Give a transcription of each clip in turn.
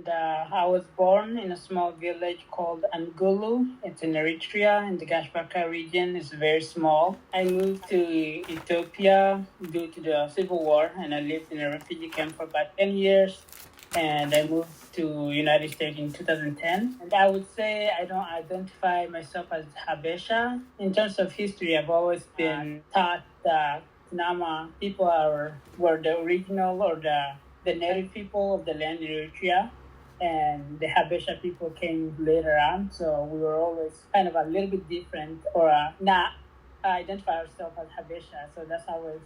I was born in a small village called Angulu. It's in Eritrea, in the Gashbaka region. It's very small. I moved to Ethiopia due to the civil war, and I lived in a refugee camp for about 10 years. And I moved to United States in 2010. And I would say I don't identify myself as Habesha. In terms of history, I've always been taught that Kunama people were the original or the native people of the land in Eritrea, and the Habesha people came later on. So we were always kind of a little bit different, or not identify ourselves as Habesha. So that's always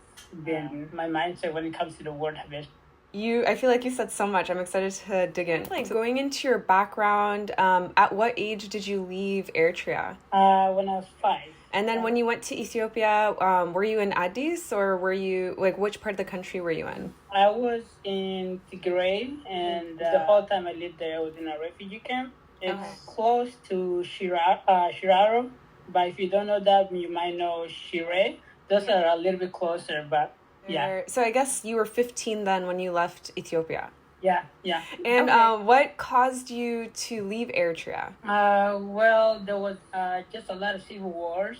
been my mindset when it comes to the word Habesha. I feel like you said so much. I'm excited to dig in. Like going into your background, at what age did you leave Eritrea? When I was 5. And then when you went to Ethiopia, were you in Addis, or were you, like, which part of the country were you in? I was in Tigray, and the whole time I lived there, I was in a refugee camp. It's close to Shiraro, but if you don't know that, you might know Shire. Those are a little bit closer, but yeah. So I guess you were 15 then when you left Ethiopia. Yeah. And what caused you to leave Eritrea? Well, there was just a lot of civil wars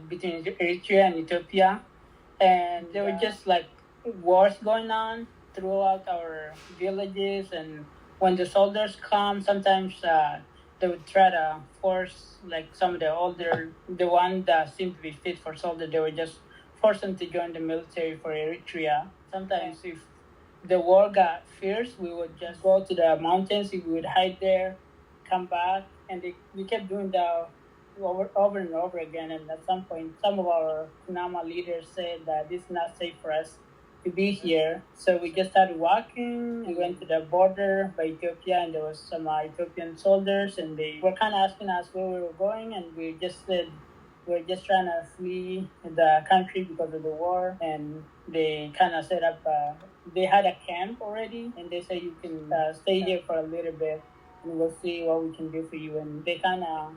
between Eritrea and Ethiopia, and there were just like wars going on throughout our villages. And when the soldiers come, sometimes they would try to force like some of the one that seemed to be fit for soldier, they would just force them to join the military for Eritrea. Sometimes if the war got fierce, we would just go to the mountains, we would hide there, come back, and we kept doing that over and over again. And at some point, some of our Kunama leaders said that it's not safe for us to be here. So we just started walking. We went to the border by Ethiopia, and there was some Ethiopian soldiers, and they were kind of asking us where we were going, and we just said we're just trying to flee the country because of the war. And they kind of set up, they had a camp already, and they said you can stay here for a little bit, and we'll see what we can do for you. And they kind of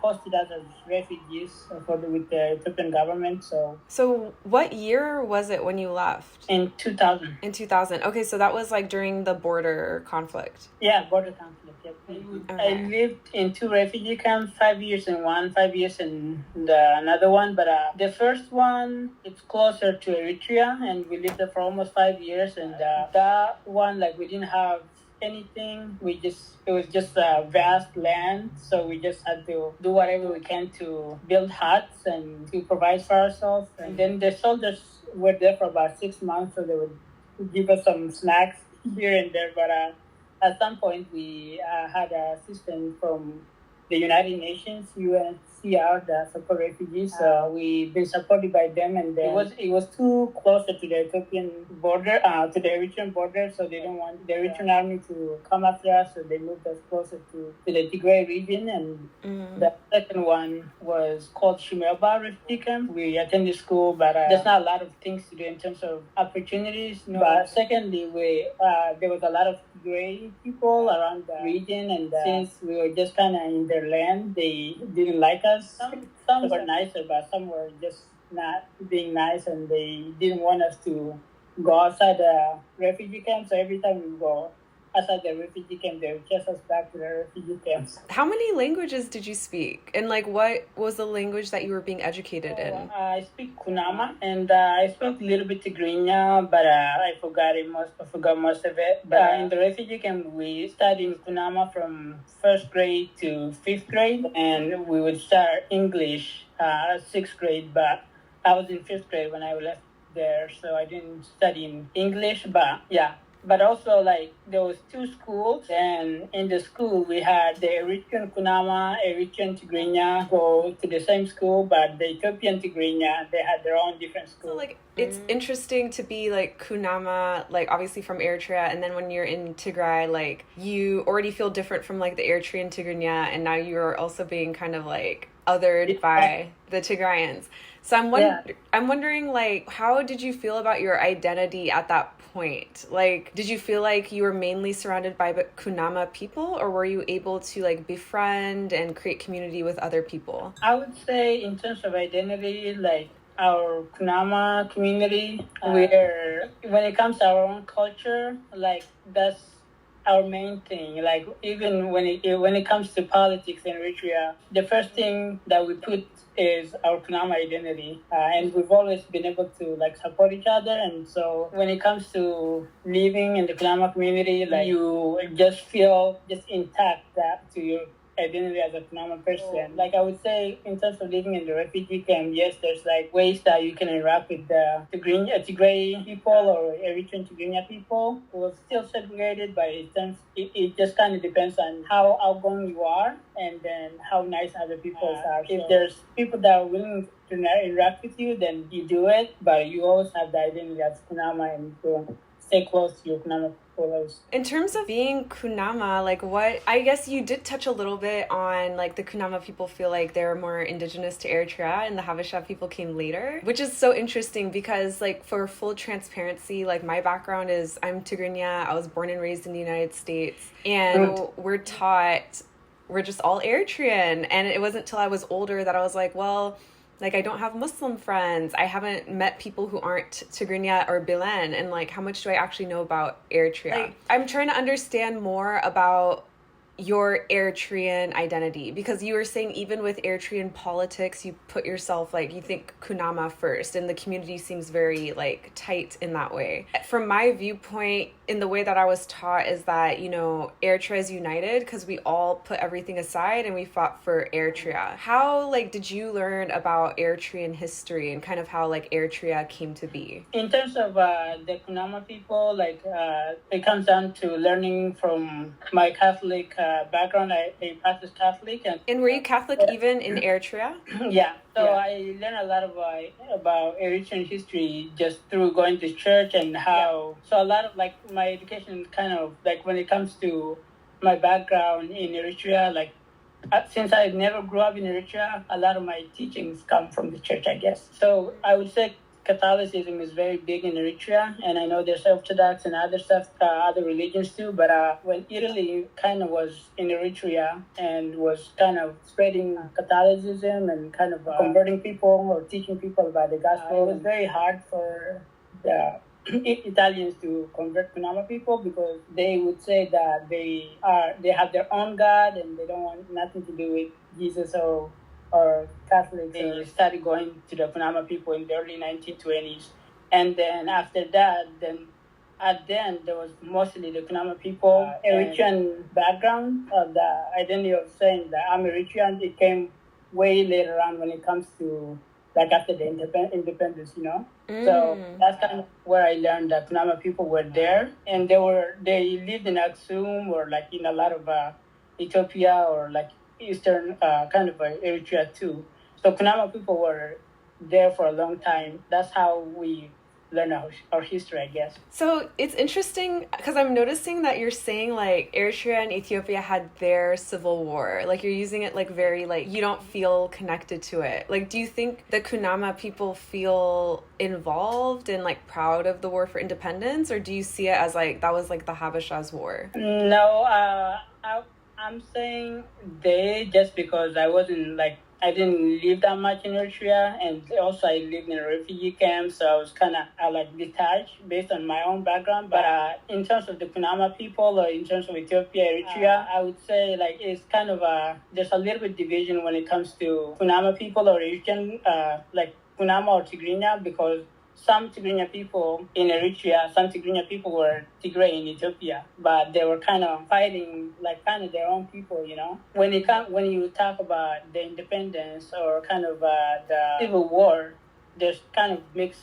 hosted us as refugees with the Ethiopian government. So what year was it when you left? In 2000. In 2000. Okay, so that was like during the border conflict. Yeah, border conflict. Yep. Okay. I lived in 2 refugee camps, 5 years in one, 5 years in another one. But the first one, it's closer to Eritrea, and we lived there for almost 5 years. And that one, like, we didn't have anything. It was just a vast land, so we just had to do whatever we can to build huts and to provide for ourselves. And then the soldiers were there for about 6 months, so they would give us some snacks here and there. But at some point, we had assistance from the United Nations, UNHCR, that support refugees. So we've been supported by them, and it was too closer to the Ethiopian border, to the Eritrean border, so they don't want the Eritrean army to come after us, so they moved us closer to the Tigray region. And the second one was called Shimelba Refugee Camp. We attended school, but there's not a lot of things to do in terms of opportunities. No. But secondly, there was a lot of Tigray people around the region, and since we were just kind of in their land, they didn't like us. Some were nicer, but some were just not being nice, and they didn't want us to go outside the refugee camp. So every time we go outside the refugee camp, they would chase us back to the refugee camps. How many languages did you speak? And like, what was the language that you were being educated in? I speak Kunama, and I spoke a little bit Tigrinya, but I forgot most of it. But in the refugee camp, we studied Kunama from 1st grade to 5th grade, and we would start English 6th grade. But I was in 5th grade when I left there, so I didn't study English. But yeah. But also, like, there was 2 schools, and in the school we had the Eritrean Kunama, Eritrean Tigrinya go to the same school, but the Ethiopian Tigrinya, they had their own different schools. So, like, it's interesting to be, like, Kunama, like, obviously from Eritrea, and then when you're in Tigray, like, you already feel different from, like, the Eritrean Tigrinya, and now you're also being kind of, like, othered by the Tigrayans. So I'm wondering, like, how did you feel about your identity at that point? Like, did you feel like you were mainly surrounded by Kunama people, or were you able to, like, befriend and create community with other people? I would say in terms of identity, like, our Kunama community, when it comes to our own culture, like, that's our main thing. Like even when it comes to politics in Eritrea, the first thing that we put is our Kunama identity, and we've always been able to like support each other. And so when it comes to living in the Kunama community, like you just feel just intact to your identity as a Kunama person. Like I would say, in terms of living in the refugee camp, yes, there's like ways that you can interact with the Tigray people or Eritrean Tigray people. It was still segregated, but it just kind of depends on how outgoing you are and then how nice other people are. If there's people that are willing to interact with you, then you do it, but you always have the identity as Kunama and to stay close to your Kunama people. In terms of being Kunama, like what, I guess you did touch a little bit on like the Kunama people feel like they're more indigenous to Eritrea and the Habesha people came later, which is so interesting because like for full transparency, like my background is I'm Tigrinya. I was born and raised in the United States and we're taught we're just all Eritrean. And it wasn't till I was older that I was like, well, like, I don't have Muslim friends. I haven't met people who aren't Tigrinya or Bilen. And, like, how much do I actually know about Eritrea? Like, I'm trying to understand more about your Eritrean identity, because you were saying even with Eritrean politics, you put yourself, like, you think Kunama first, and the community seems very, like, tight in that way. From my viewpoint, in the way that I was taught is that, you know, Eritrea is united because we all put everything aside and we fought for Eritrea. How, like, did you learn about Eritrean history and kind of how, like, Eritrea came to be? In terms of the Kunama people, like, it comes down to learning from my Catholic background. I practice Catholic. And were you Catholic even in Eritrea? Yeah. So I learned a lot about Eritrean history just through going to church and how. So a lot of like my education kind of like when it comes to my background in Eritrea, like since I never grew up in Eritrea, a lot of my teachings come from the church, I guess. So I would say Catholicism is very big in Eritrea, and I know there's Orthodox and other stuff, other religions too. But when Italy kind of was in Eritrea and was kind of spreading Catholicism and kind of converting people or teaching people about the gospel, it was very hard for the Italians to convert Kunama people because they would say that they have their own God and they don't want nothing to do with Jesus or Catholics. They started going to the Kunama people in the early 1920s. And then after that, then there was mostly the Kunama people, Eritrean background. The identity of saying that I'm Eritrean, it came way later on when it comes to like after the independence, you know? So that's kind of where I learned that Kunama people were there. And they lived in Aksum or like in a lot of Ethiopia or like eastern kind of Eritrea too. So Kunama people were there for a long time. That's how we learn our history, I guess. So it's interesting because I'm noticing that you're saying like Eritrea and Ethiopia had their civil war. Like you're using it like very like you don't feel connected to it. Like do you think the Kunama people feel involved and like proud of the war for independence, or do you see it as like that was like the Habesha's war? No, I'm saying they just because I didn't live that much in Eritrea, and also I lived in a refugee camp, so I was kind of like detached based on my own background. But in terms of the Kunama people or in terms of Ethiopia, Eritrea, I would say like it's kind of there's a little bit division when it comes to Kunama people or Eritrean, like Kunama or Tigrinya, because some Tigrinya people in Eritrea, some Tigrinya people were Tigray in Ethiopia, but they were kind of fighting like kind of their own people, you know. When you talk about the independence or kind of the civil war, there's kind of mixed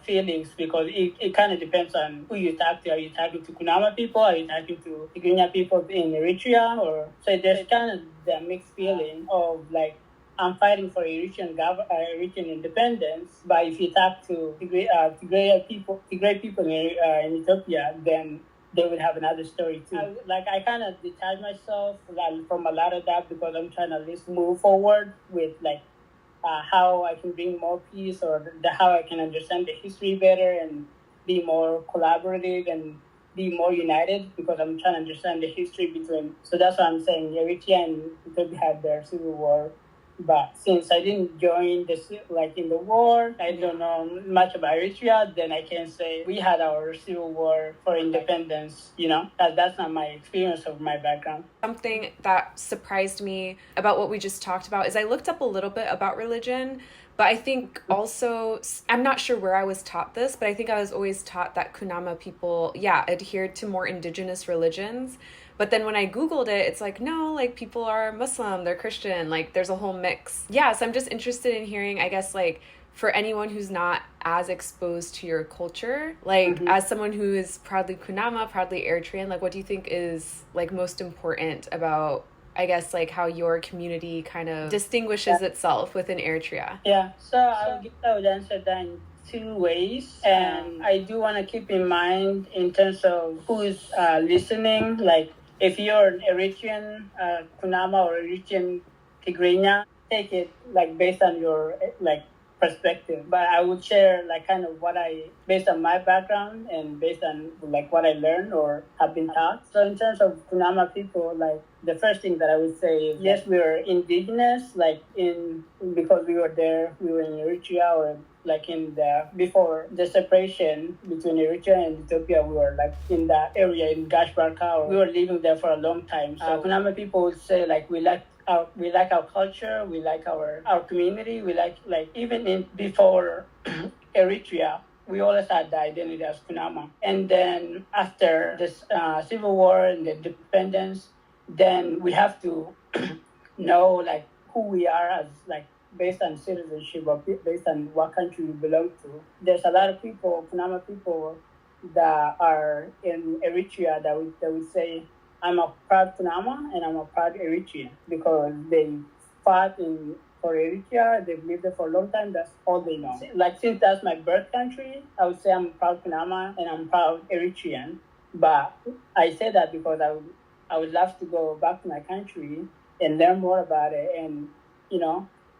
feelings because it kind of depends on who you talk to. Are you talking to Kunama people? Are you talking to Tigrinya people in Eritrea? Or so there's kind of the mixed feeling of like, I'm fighting for Eritrean independence, but if you talk to Tigray people in Ethiopia, then they would have another story too. I kind of detach myself from a lot of that because I'm trying to at least move forward with like how I can bring more peace or how I can understand the history better and be more collaborative and be more united because I'm trying to understand the history between. So that's what I'm saying. Eritrea and Ethiopia had their civil war. But since I didn't join like in the war, I don't know much about Eritrea, then I can say we had our civil war for independence, that's not my experience of my background. Something that surprised me about what we just talked about is I looked up a little bit about religion, but I think also, I'm not sure where I was taught this, but I think I was always taught that Kunama people, adhered to more indigenous religions. But then when I Googled it, it's like, no, like people are Muslim, they're Christian, like there's a whole mix. Yeah, so I'm just interested in hearing, I guess, like for anyone who's not as exposed to your culture, like as someone who is proudly Kunama, proudly Eritrean, like what do you think is like most important about, I guess, like how your community kind of distinguishes itself within Eritrea? Yeah, so I would answer that in two ways. And I do want to keep in mind in terms of who's listening, like if you're an Eritrean Kunama or Eritrean Tigrinya, take it like based on your like perspective. But I would share like kind of based on my background and based on like what I learned or have been taught. So in terms of Kunama people, like the first thing that I would say is yes, we are indigenous, like because we were there, we were in Eritrea or like before the separation between Eritrea and Ethiopia, we were like in that area in Gashbarka, or we were living there for a long time. So Kunama people would say like we like our culture, we like our community, we like even before Eritrea, we always had the identity as Kunama. And then after this civil war and the independence, then we have to know like who we are as like based on citizenship or based on what country we belong to. There's a lot of people, Kunama people, that are in Eritrea that would say, I'm a proud Kunama and I'm a proud Eritrean because they fought for Eritrea. They've lived there for a long time. That's all they know. Like since that's my birth country, I would say I'm a proud Kunama and I'm proud Eritrean. But I say that because I would love to go back to my country and learn more about it and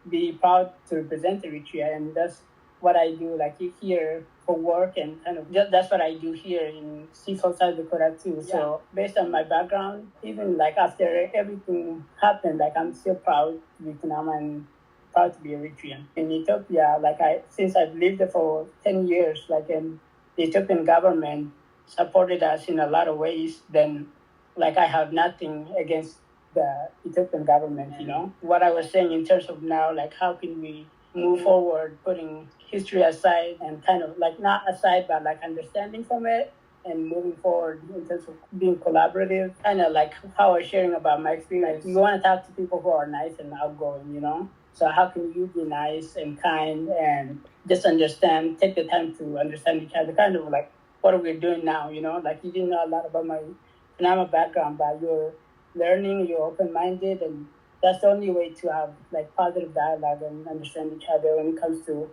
be proud to represent Eritrea. And that's what I do like here for work and kind of that's what I do here in South Dakota too. Yeah. So based on my background, even like after everything happened, like I'm still proud to be Kunama and proud to be Eritrean. In Ethiopia, since I've lived there for 10 years, and the Ethiopian government supported us in a lot of ways, then like I have nothing against the Ethiopian government, What I was saying in terms of now, like how can we move forward, putting history aside and kind of like not aside, but like understanding from it and moving forward in terms of being collaborative, kind of like how I was sharing about my experience. You want to talk to people who are nice and outgoing, So how can you be nice and kind and just take the time to understand each other, kind of like what we're doing now, Like you didn't know a lot about my Kunama background, but you're learning, you're open-minded, and that's the only way to have like positive dialogue and understand each other when it comes to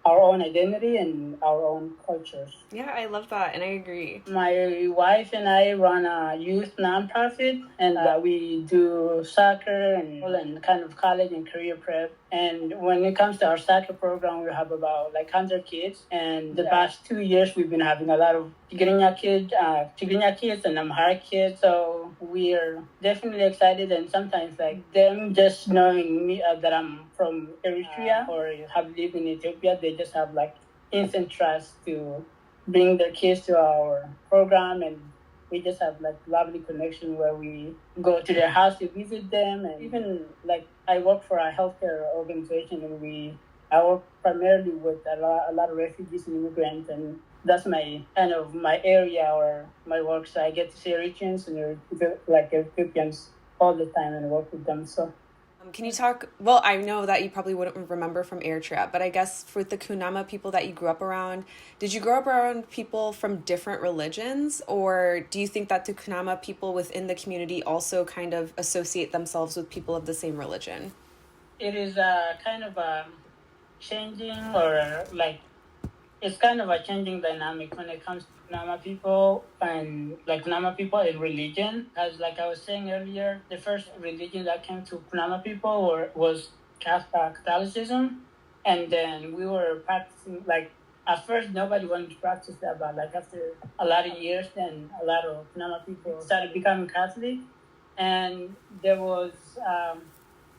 our own identity and our own cultures. Yeah, I love that, and I agree. My wife and I run a youth nonprofit, and we do soccer and kind of college and career prep. And when it comes to our soccer program, we have about like 100 kids. And the past 2 years, we've been having a lot of Tigrinya kids and Amharic kids. So we are definitely excited. And sometimes like them just knowing me that I'm from Eritrea or have lived in Ethiopia, they just have like instant trust to bring their kids to our program, and we just have like lovely connection where we go to their house to visit them. And even like I work for a healthcare organization, and I work primarily with a lot of refugees and immigrants, and that's my kind of my area or my work. So I get to see Eritreans and like Ethiopians all the time and work with them. So can you talk, well, I know that you probably wouldn't remember from Eritrea, but I guess for the Kunama people that you grew up around, did you grow up around people from different religions, or do you think that the Kunama people within the community also kind of associate themselves with people of the same religion? It is kind of a changing or like it's kind of a changing dynamic when it comes to Kunama people and like Kunama people in religion. As like I was saying earlier, the first religion that came to Kunama people was Catholicism, and then we were practicing like at first nobody wanted to practice that, but like after a lot of years, then a lot of Kunama people started becoming Catholic, and there was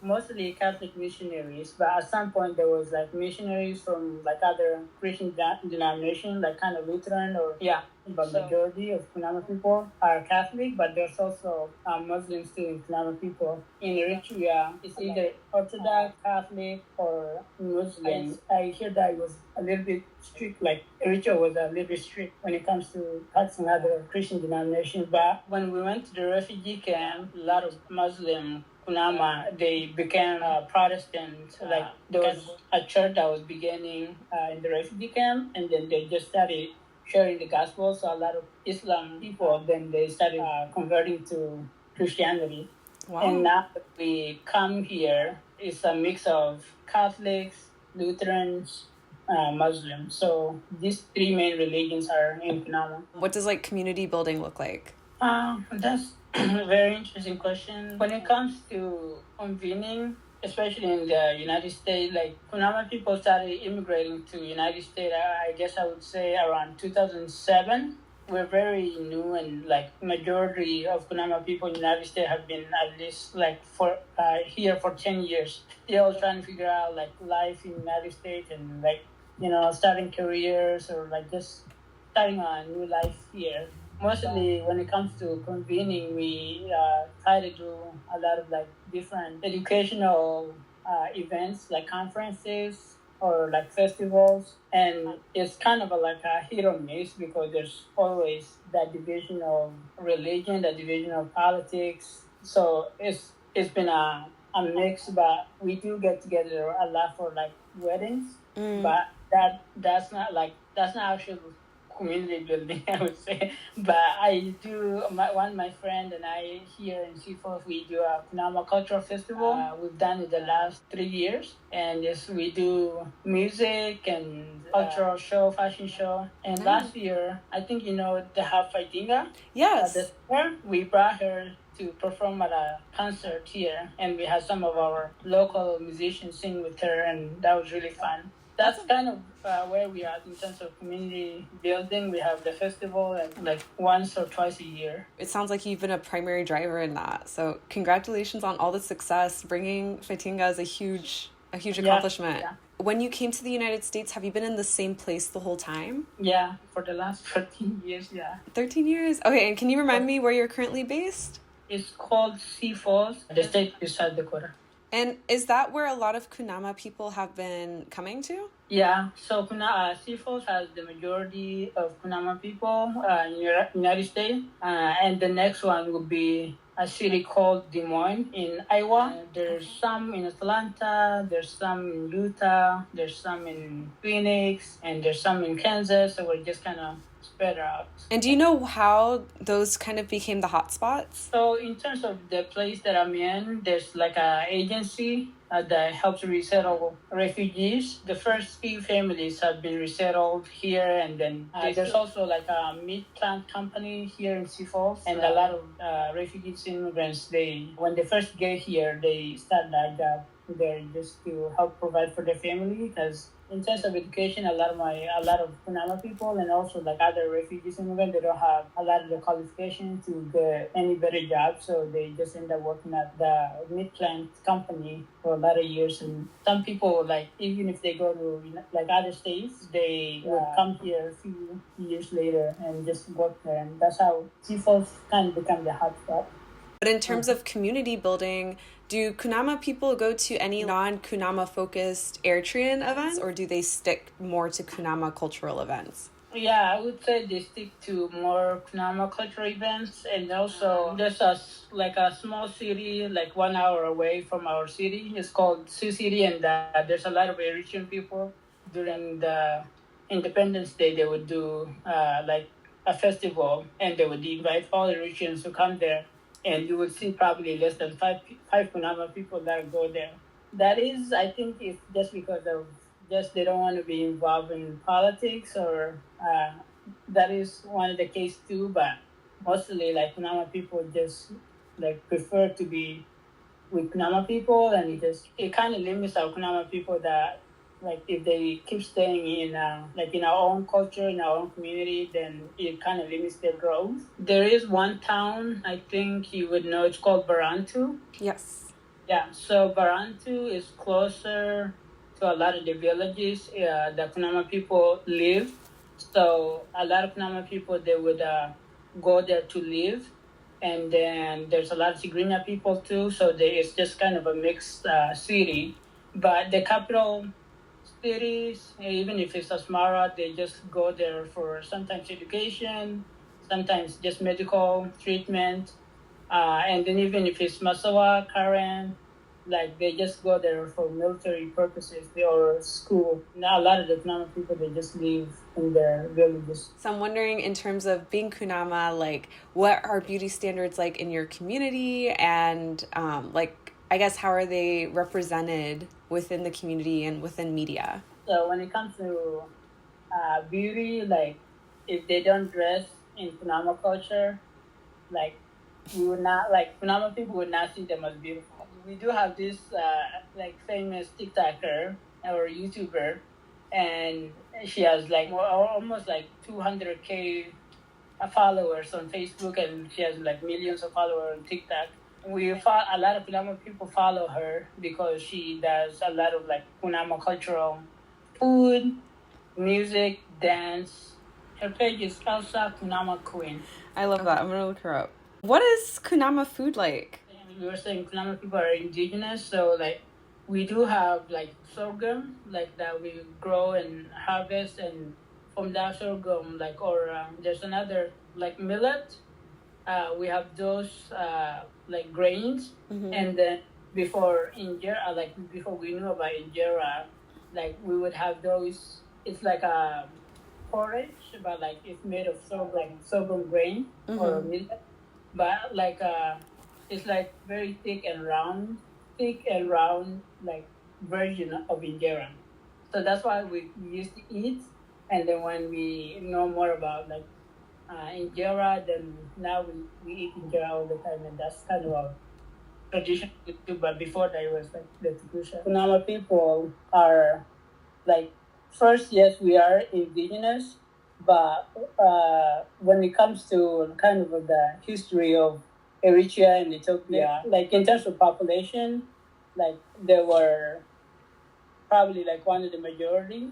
mostly Catholic missionaries, but at some point there was like missionaries from like other Christian denominations, like kind of Lutheran or but majority of Kunama people are Catholic, but there's also Muslims too in Kunama people. In Eritrea, it's either Orthodox, Catholic, or Muslims. I hear that it was a little bit strict, like Eritrea was a little bit strict when it comes to practicing other Christian denominations. But when we went to the refugee camp, a lot of Muslim Kunama, they became Protestant. Like there was a church that was beginning in the refugee camp, and then they just started sharing the gospel. So a lot of Islam people, then they started converting to Christianity. Wow. And now that we come here, it's a mix of Catholics, Lutherans, Muslims. So these three main religions are in Kunama. What does like community building look like? That's a very interesting question. When it comes to convening, especially in the United States, like Kunama people started immigrating to United States, I guess I would say around 2007. We're very new, and like majority of Kunama people in the United States have been at least like for here for 10 years. They're all trying to figure out like life in the United States and like, starting careers or like just starting a new life here. Mostly when it comes to convening, we try to do a lot of like different educational events like conferences or like festivals. And it's kind of like a hit or miss because there's always that division of religion, that division of politics. So it's been a mix, but we do get together a lot for like weddings. But that's not actually community building, I would say. But I do, one of my friend and I here in Seaforth, we do a Kunama Cultural Festival. We've done it the last 3 years. And yes, we do music and cultural show, fashion show. And last year, I think the Hafaitinga. Yes. We brought her to perform at a concert here. And we had some of our local musicians sing with her, and that was really fun. That's kind of where we are in terms of community building. We have the festival and like once or twice a year. It sounds like you've been a primary driver in that. So congratulations on all the success. Bringing Faitinga is a huge accomplishment. Yeah. When you came to the United States, have you been in the same place the whole time? Yeah, for the last 13 years, yeah. 13 years? Okay, and can you remind me where you're currently based? It's called Sioux Falls. The state is South Dakota. And is that where a lot of Kunama people have been coming to? Yeah, so Sioux Falls has the majority of Kunama people in the United States. And the next one would be a city called Des Moines in Iowa. There's some in Atlanta, there's some in Utah, there's some in Phoenix, and there's some in Kansas. So we're just kind of spread out. And do you know how those kind of became the hotspots? So in terms of the place that I'm in, there's like an agency that helps resettle refugees. The first few families have been resettled here, and then there's also like a meat plant company here in Sioux Falls, and a lot of refugees, immigrants, when they first get here, they start that job there just to help provide for their family. Because in terms of education, a lot of Kunama people and also like other refugees immigrants, they don't have a lot of the qualifications to get any better job, so they just end up working at the meat plant company for a lot of years. And some people, like even if they go to like other states, they would come here a few years later and just work there, and that's how Sioux Falls kind of become the hotspot. But in terms of community building, do Kunama people go to any non-Kunama focused Eritrean events, or do they stick more to Kunama cultural events? Yeah, I would say they stick to more Kunama cultural events. And also there's a small city like 1 hour away from our city. It's called Sioux City, and there's a lot of Eritrean people. During the Independence Day, they would do like a festival, and they would invite all Eritreans to come there. And you will see probably less than five Kunama people that go there. That is, I think, it's just because of they don't want to be involved in politics, or that is one of the case too. But mostly, like Kunama people just like prefer to be with Kunama people, and it kind of limits our Kunama people that. Like if they keep staying in our own culture, in our own community, then it kind of limits their growth. There is one town, I think you would know, it's called Barantu. Yes. Yeah, so Barantu is closer to a lot of the villages that Kunama people live. So a lot of Kunama people, they would go there to live. And then there's a lot of Tigrinya people too. So it's just kind of a mixed city. But the capital cities, even if it's Asmara, they just go there for sometimes education, sometimes just medical treatment. And then even if it's Masawa, Karen, like they just go there for military purposes or school. Now a lot of the Kunama people, they just live in their villages. So I'm wondering, in terms of being Kunama, like what are beauty standards like in your community, and like I guess how are they represented within the community and within media? So when it comes to beauty, like if they don't dress in Kunama culture, like we would not, like Kunama people would not see them as beautiful. We do have this like famous TikToker or YouTuber, and she has like almost like 200K followers on Facebook, and she has like millions of followers on TikTok. A lot of Kunama people follow her because she does a lot of like Kunama cultural food, music, dance. Her page is Elsa Kunama Queen. I love that. I'm gonna look her up. What is Kunama food like? We were saying Kunama people are indigenous, so like we do have like sorghum, like that we grow and harvest, and from that sorghum, like there's another like millet. We have those like grains, and then before injera, like before we knew about injera, like we would have those. It's like a porridge, but like it's made of sorghum grain or millet, but like it's like very thick and round, like version of injera. So that's why we used to eat, and then when we know more about like injera, then now we eat injera all the time, and that's kind of our tradition too. But before that, it was like the tradition. Kunama people are like, first, yes, we are indigenous, but when it comes to kind of the history of Eritrea and Ethiopia, like in terms of population, like they were probably like one of the majority.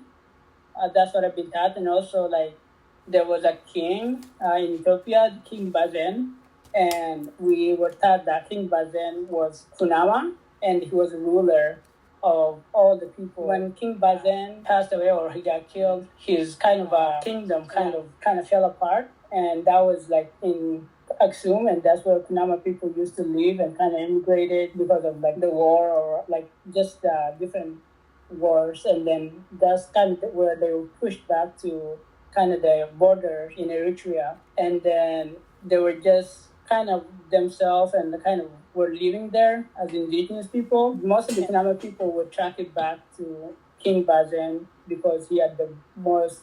That's what I've been taught, and also like there was a king in Ethiopia, King Bazen, and we were taught that King Bazen was Kunama, and he was a ruler of all the people. When King Bazen passed away or he got killed, his kind of a kingdom kind of fell apart, and that was like in Aksum, and that's where Kunama people used to live and kind of immigrated because of like the war or like just different wars, and then that's kind of where they were pushed back to kind of the border in Eritrea, and then they were just kind of themselves and kind of were living there as indigenous people. Most of the Kunama people would track it back to King Bazen because he had the most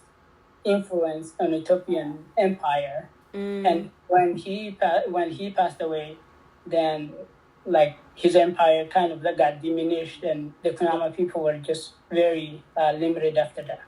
influence on Ethiopian empire. And when he passed away, then like his empire kind of got diminished, and the Kunama people were just very limited after that.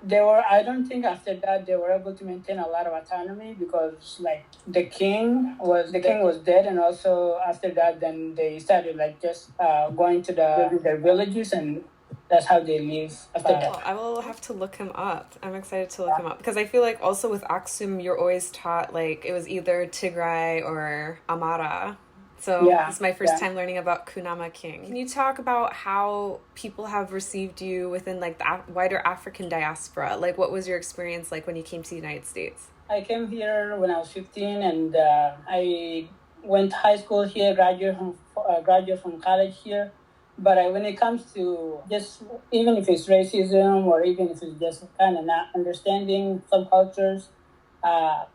I don't think after that they were able to maintain a lot of autonomy because like the king was dead, and also after that then they started like just going to their villages, and that's how they live after that. I will have to look him up. I'm excited to look him up because I feel like also with Aksum, you're always taught like it was either Tigray or Amara. So this is my first time learning about Kunama King. Can you talk about how people have received you within like the wider African diaspora? Like what was your experience like when you came to the United States? I came here when I was 15, and I went to high school here, graduated from college here. But when it comes to just, even if it's racism or even if it's just kind of not understanding some cultures,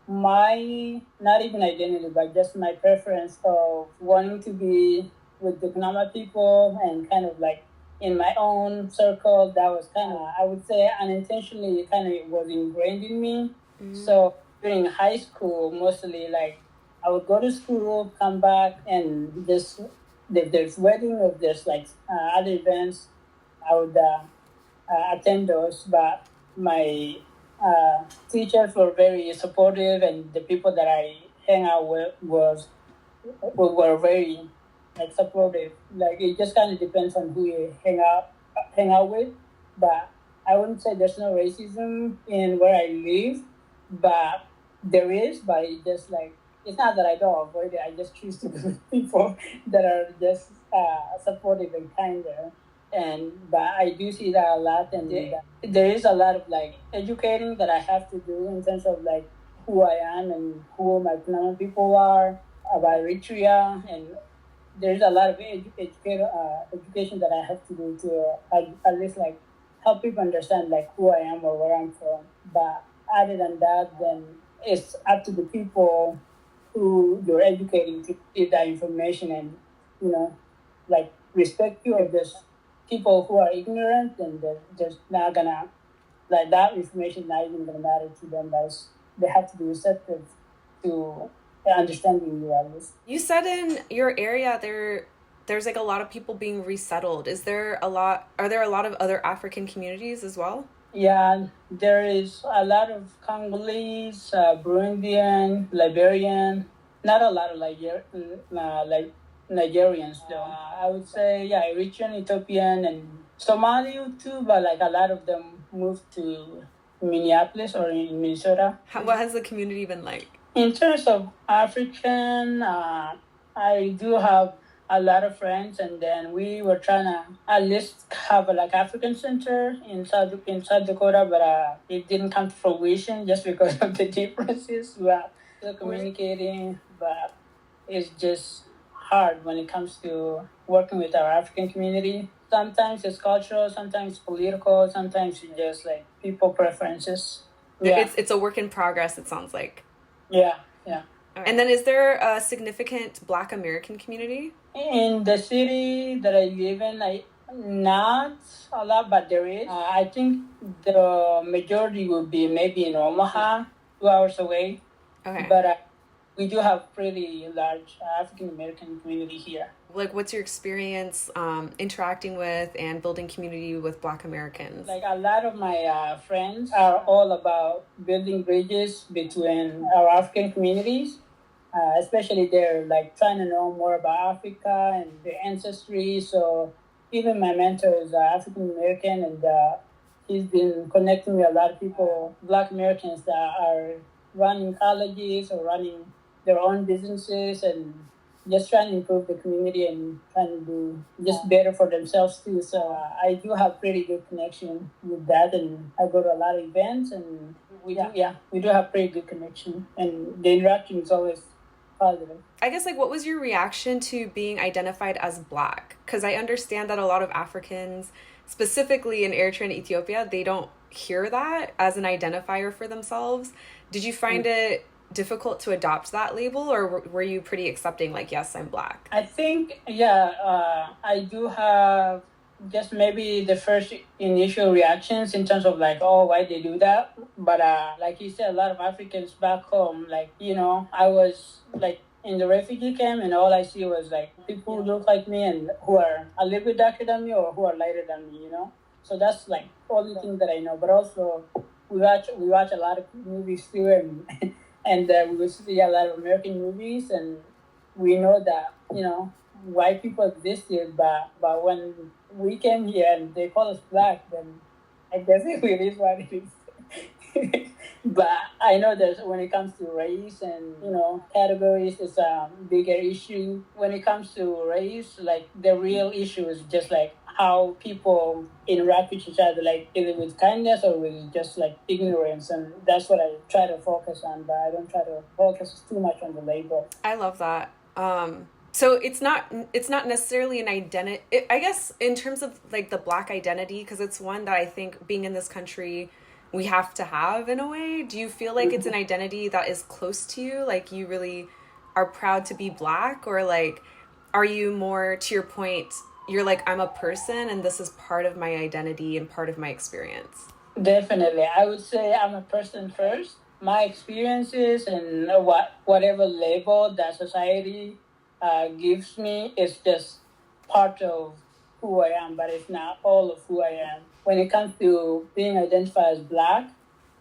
my, not even identity, but just my preference of wanting to be with the Kunama people and kind of like in my own circle, that was kind of, I would say unintentionally, it kind of was ingrained in me. So during high school, mostly like I would go to school, come back, and just, if there's wedding or if there's like other events, I would attend those. But my teachers were very supportive, and the people that I hang out with were very like supportive. Like it just kind of depends on who you hang out with. But I wouldn't say there's no racism in where I live, but there is. But it just like it's not that I don't avoid it. I just choose to be with people that are just supportive and kinder. And but I do see that a lot, and there is a lot of like educating that I have to do in terms of like who I am and who my Kunama people are about Eritrea, and there's a lot of education that I have to do to at least like help people understand like who I am or where I'm from. But other than that, then it's up to the people who you're educating to give that information and you know like respect you. If there's people who are ignorant, then they're just not gonna like that information not even gonna matter to them. That's they have to be receptive to understanding you at least. You said in your area there's like a lot of people being resettled. Are there a lot of other African communities as well? Yeah, there is a lot of Congolese, Burundian, Liberian, not a lot of like Nigerians though. I would say yeah, Eritrean, Ethiopian, and Somali too, but like a lot of them moved to Minneapolis or in Minnesota. What has the community been like? In terms of African, I do have a lot of friends, and then we were trying to at least have a like African center in South Dakota, but it didn't come to fruition just because of the differences. We are still communicating, but it's just hard when it comes to working with our African community. Sometimes it's cultural, sometimes political, sometimes it's just like people preferences. Yeah. It's a work in progress, it sounds like. Yeah, yeah. Right. And then is there a significant Black American community? In the city that I live in, not a lot, but there is. I think the majority would be maybe in Omaha, 2 hours away. Okay. But we do have pretty large African American community here. Like, what's your experience interacting with and building community with Black Americans? Like, a lot of my friends are all about building bridges between our African communities. Especially they're like trying to know more about Africa and their ancestry. So even my mentor is African American, and he's been connecting with a lot of people, Black Americans that are running colleges or running their own businesses and just trying to improve the community and trying to do just better for themselves too. So I do have pretty good connection with that, and I go to a lot of events, and we do have pretty good connection, and the interaction is always positive. I guess like what was your reaction to being identified as Black? Because I understand that a lot of Africans, specifically in Eritrea and Ethiopia, they don't hear that as an identifier for themselves. Did you find it difficult to adopt that label, or were you pretty accepting, like, yes, I'm Black? I think, I do have just maybe the first initial reactions in terms of like, oh, why they do that? But like you said, a lot of Africans back home, like, I was like in the refugee camp, and all I see was like people who look like me and who are a little bit darker than me or who are lighter than me, So that's like the only thing that I know. But also, we watch a lot of movies too, and and we see a lot of American movies, and we know that white people existed, but when we came here and they call us Black, then I guess it is what it is. But I know that when it comes to race and categories, it's a bigger issue. When it comes to race, like the real issue is just like how people interact with each other, like either with kindness or with just like ignorance, and that's what I try to focus on. But I don't try to focus too much on the label. I love that. So it's not necessarily an identity, I guess, in terms of like the Black identity, because it's one that I think being in this country we have to have in a way. Do you feel like it's an identity that is close to you? Like you really are proud to be Black, or like, are you more to your point, you're like, I'm a person and this is part of my identity and part of my experience? Definitely. I would say I'm a person first. My experiences and whatever label that society gives me is just part of who I am, but it's not all of who I am. When it comes to being identified as Black,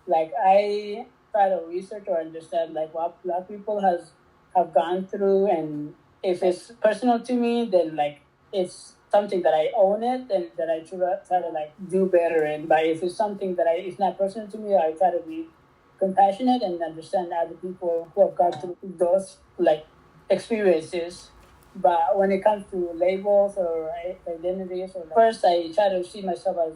like I try to research or understand like what Black people have gone through, and if it's personal to me, then like it's something that I own it and that I try to like do better in. But if it's something that it's not personal to me, I try to be compassionate and understand other people who have gone through those like experiences. But when it comes to labels or identities, or first I try to see myself as,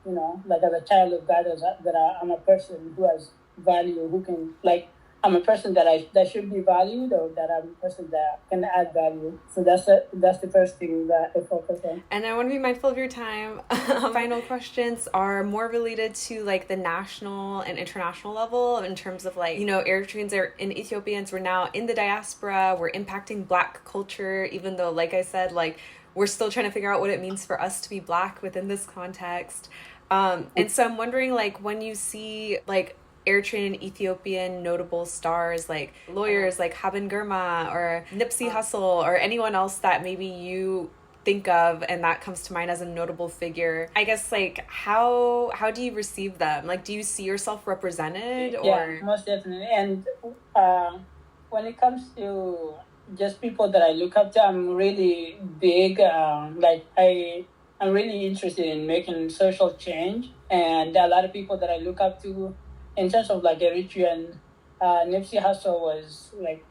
like as a child of God, that I'm a person who has value, who can like I'm a person that should be valued, or that I'm a person that can add value. So that's the first thing that I focus on. And I want to be mindful of your time. Final questions are more related to like the national and international level in terms of like, Eritreans and Ethiopians, we're now in the diaspora, we're impacting Black culture, even though, like I said, like we're still trying to figure out what it means for us to be Black within this context. And so I'm wondering, like, when you see like Eritrean and Ethiopian notable stars like lawyers like Haben Girma or Nipsey Hussle or anyone else that maybe you think of and that comes to mind as a notable figure, I guess, like how do you receive them? Like, do you see yourself represented? Yeah, most definitely. And when it comes to just people that I look up to, I'm really big. I'm really interested in making social change, and a lot of people that I look up to in terms of like Eritrean, Nipsey Hussle was like,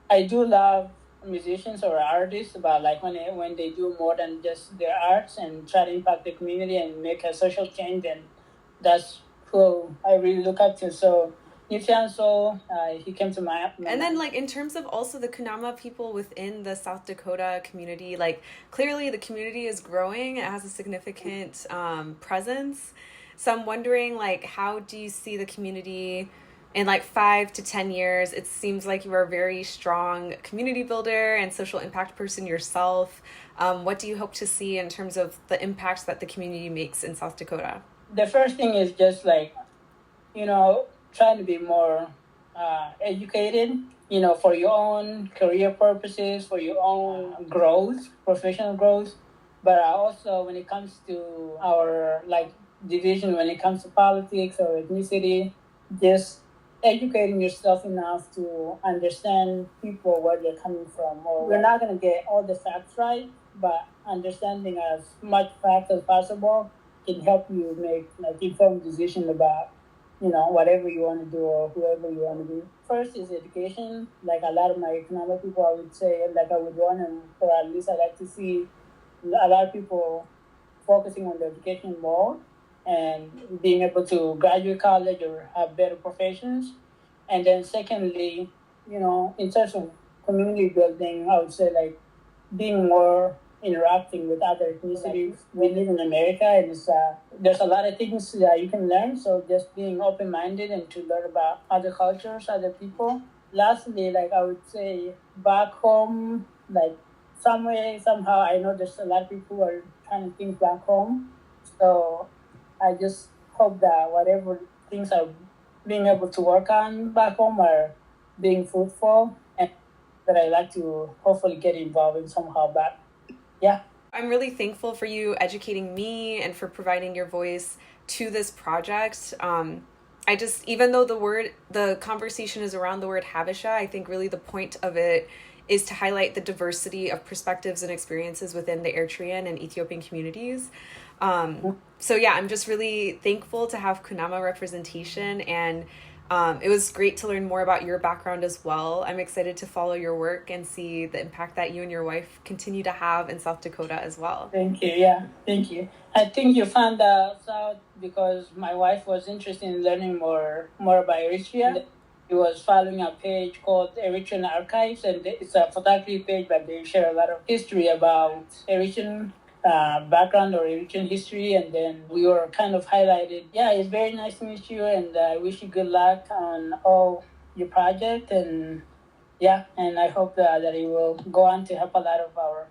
I do love musicians or artists, but like when they do more than just their arts and try to impact the community and make a social change, then that's who I really look up to. So Nipsey Hussle, he came to my and then like in terms of also the Kunama people within the South Dakota community, like clearly the community is growing. It has a significant presence. So I'm wondering, like, how do you see the community in like 5 to 10 years? It seems like you are a very strong community builder and social impact person yourself. What do you hope to see in terms of the impacts that the community makes in South Dakota? The first thing is just like, trying to be more educated, for your own career purposes, for your own growth, professional growth. But also when it comes to our like division, when it comes to politics or ethnicity, just educating yourself enough to understand people where they're coming from. Or we're not going to get all the facts right, but understanding as much facts as possible can help you make like informed decision about whatever you want to do or whoever you want to be. First is education. Like a lot of my economic people, I would say, like I would want, or at least I like to see a lot of people focusing on the education more and being able to graduate college or have better professions. And then secondly, in terms of community building, I would say like being more interacting with other ethnicities. We live in America, and there's a lot of things that you can learn. So just being open-minded and to learn about other cultures, other people. Lastly, like I would say, back home, like some way, somehow, I know there's a lot of people who are trying to think back home. So I just hope that whatever things are being able to work on back home are being fruitful, and that I like to hopefully get involved in somehow back. Yeah. I'm really thankful for you educating me and for providing your voice to this project. Even though the conversation is around the word Habesha, I think really the point of it is to highlight the diversity of perspectives and experiences within the Eritrean and Ethiopian communities. So yeah, I'm just really thankful to have Kunama representation, and it was great to learn more about your background as well. I'm excited to follow your work and see the impact that you and your wife continue to have in South Dakota as well. Thank you. Yeah, thank you. I think you found out because my wife was interested in learning more about Eritrea. He was following a page called Eritrean Archives, and it's a photography page, but they share a lot of history about Eritrean background or Eritrean history, and then we were kind of highlighted. Yeah, it's very nice to meet you, and I wish you good luck on all your project, and yeah, and I hope that it will go on to help a lot of our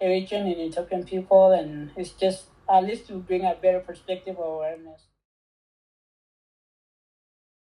Eritrean and Ethiopian people, and it's just at least to bring a better perspective of awareness.